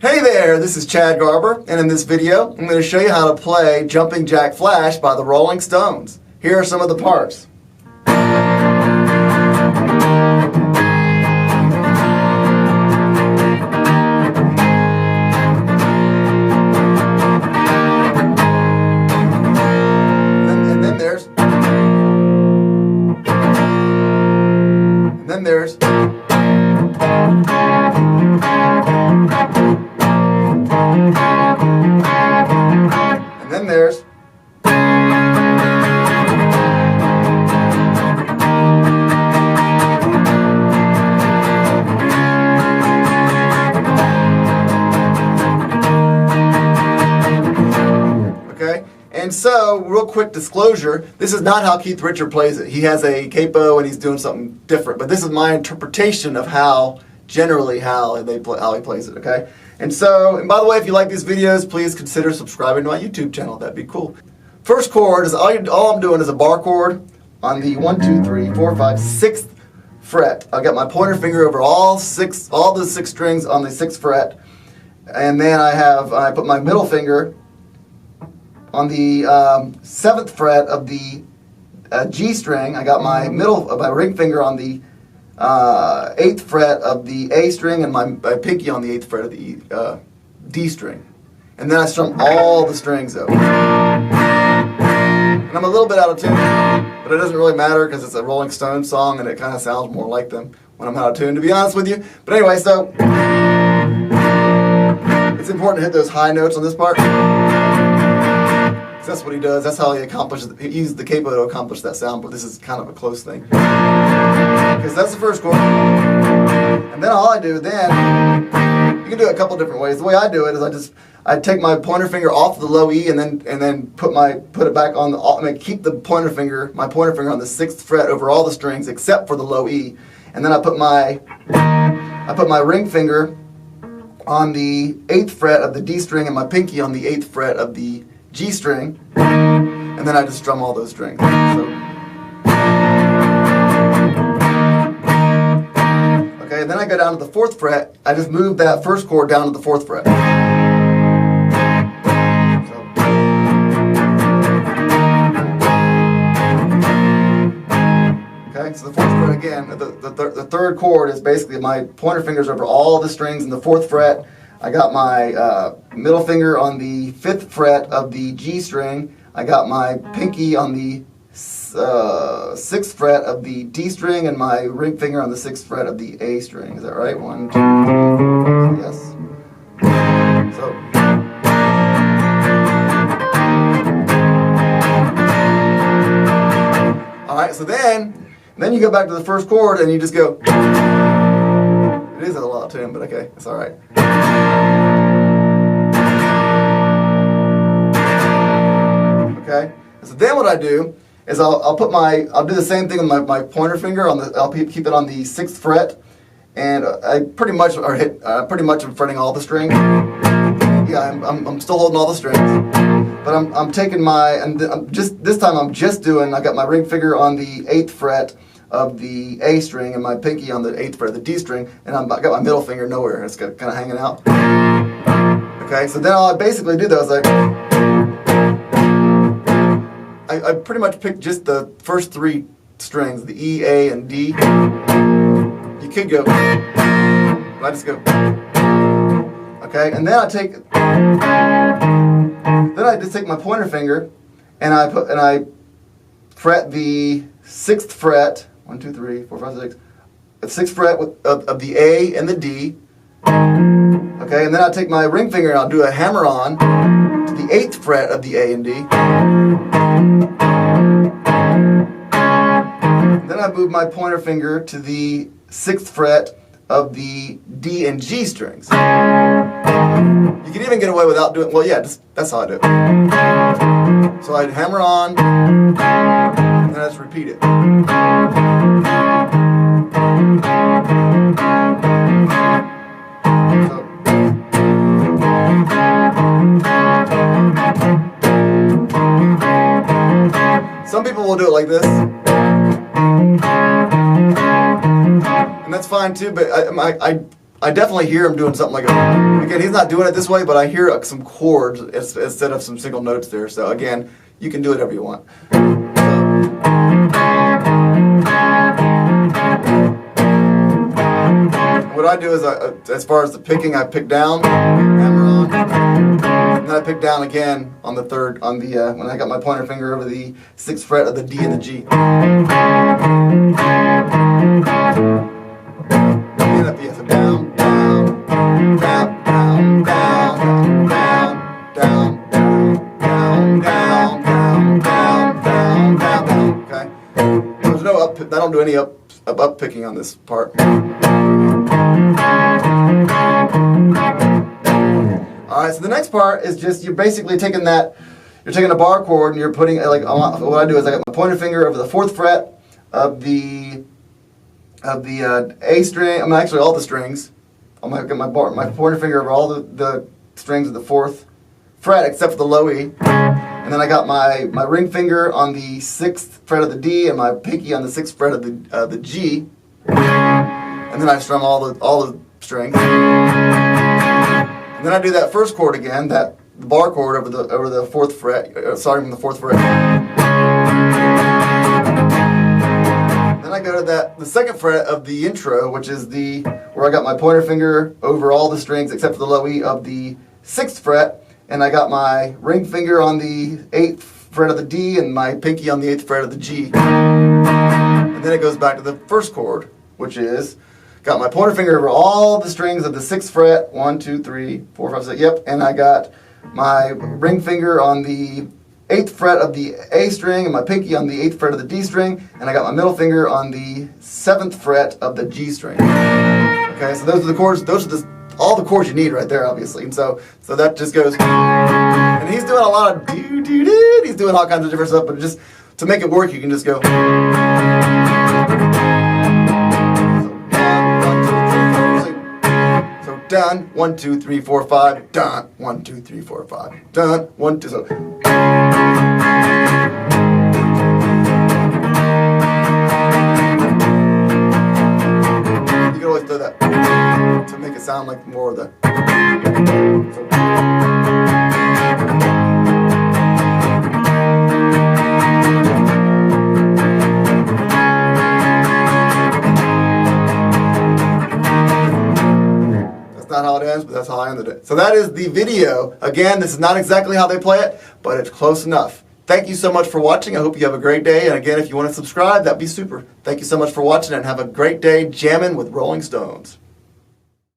Hey there, this is Chad Garber, and in this video, I'm going to show you how to play Jumping Jack Flash by the Rolling Stones. Here are some of the parts. And then there's... And then there's... And then there's... Okay, and so, real quick disclosure, this is not how Keith Richards plays it. He has a capo and he's doing something different, but this is my interpretation of generally how he plays it, okay? And by the way, if you like these videos, please consider subscribing to my YouTube channel. That'd be cool. First chord is all I'm doing is a bar chord on the 1, 2, 3, 4, 5, 6th fret. I got my pointer finger over all the 6 strings on the 6th fret, and then I put my middle finger on the 7th fret of the G string. I got my ring finger on the 8th fret of the A string and my pinky on the 8th fret of the D string. And then I strum all the strings over. And I'm a little bit out of tune, but it doesn't really matter because it's a Rolling Stones song and it kind of sounds more like them when I'm out of tune, to be honest with you. But anyway, so it's important to hit those high notes on this part. That's what he does. That's how he accomplishes. He used the capo to accomplish that sound, but this is kind of a close thing. Because that's the first chord. And then all I do then, you can do it a couple different ways. The way I do it is I take my pointer finger off the low E and then put it back on keep my pointer finger on the 6th fret over all the strings except for the low E. And then I put my ring finger on the 8th fret of the D string and my pinky on the 8th fret of the G string, and then I just strum all those strings. Okay, and then I go down to the 4th fret. I just move that first chord down to the 4th fret. Okay, so the 4th fret again. The third chord is basically my pointer fingers over all the strings in the 4th fret. I got my middle finger on the 5th fret of the G string. I got my pinky on the 6th fret of the D string and my ring finger on the 6th fret of the A string. Is that right? 1, 2, 3. Yes. So. All right. So then you go back to the first chord and you just go. It is a lot of tune, but okay, it's all right. Okay, so then what I do is I'll do the same thing with my pointer finger I'll keep it on the 6th fret, and I pretty much am fretting all the strings. Yeah, I'm still holding all the strings, but I'm taking this time I got my ring finger on the 8th fret of the A string and my pinky on the 8th fret of the D string, and I got my middle finger nowhere. It's kind of hanging out. Okay, so then all I basically do though is I pretty much pick just the first 3 strings, the E, A, and D. You could go, I just go. Okay, and then I just take my pointer finger and I fret the 6th fret. 1, 2, 3, 4, 5, 6. The 6th fret of the A and the D. Okay, and then I take my ring finger and I'll do a hammer on to the 8th fret of the A and D. And then I move my pointer finger to the 6th fret of the D and G strings. You can even get away without doing, that's how I do it. So I'd hammer on, and then I just repeat it. Some people will do it like this. And that's fine too, but I definitely hear him doing something like again, he's not doing it this way, but I hear some chords instead of some single notes there. So again, you can do whatever you want. What I do is, as far as the picking, I pick down, hammer on, and then I pick down again on the third, when I got my pointer finger over the 6th fret of the D and the G. And up, yeah, so down, down, down, down, down, down, down, down, down, down, down, down, down, down, okay? There's no up, I don't do any up picking on this part. Alright, so the next part is just, you're basically taking that, you're taking a bar chord and you're putting, like, what I do is I got my pointer finger over the 4th fret of the A string, actually all the strings. I'm going to get my pointer finger over all the strings of the 4th fret except for the low E. And then I got my ring finger on the 6th fret of the D and my pinky on the 6th fret of the G. And then I strum all the strings. And then I do that first chord again, that bar chord over the 4th fret, starting from the 4th fret. Then I go to the 2nd fret of the intro, which is where I got my pointer finger over all the strings except for the low E of the 6th fret, and I got my ring finger on the 8th fret of the D and my pinky on the 8th fret of the G. And then it goes back to the first chord, which is got my pointer finger over all the strings of the 6th fret, 1, 2, 3, 4, 5, 6, yep, and I got my ring finger on the 8th fret of the A string and my pinky on the 8th fret of the D string, and I got my middle finger on the 7th fret of the G string. Okay, so those are the chords, all the chords you need right there, obviously. And so that just goes, and he's doing a lot of do, he's doing all kinds of different stuff, but just to make it work, you can just go. Done, 1, 2, 3, 4, 5, done, 1, 2, 3, 4, 5, done, 1, 2, so. You can always throw that to make it sound like more of the. So. Not how it ends, but that's how I ended it. So that is the video. Again, this is not exactly how they play it, but it's close enough. Thank you so much for watching. I hope you have a great day. And again, if you want to subscribe, that'd be super. Thank you so much for watching and have a great day jamming with Rolling Stones.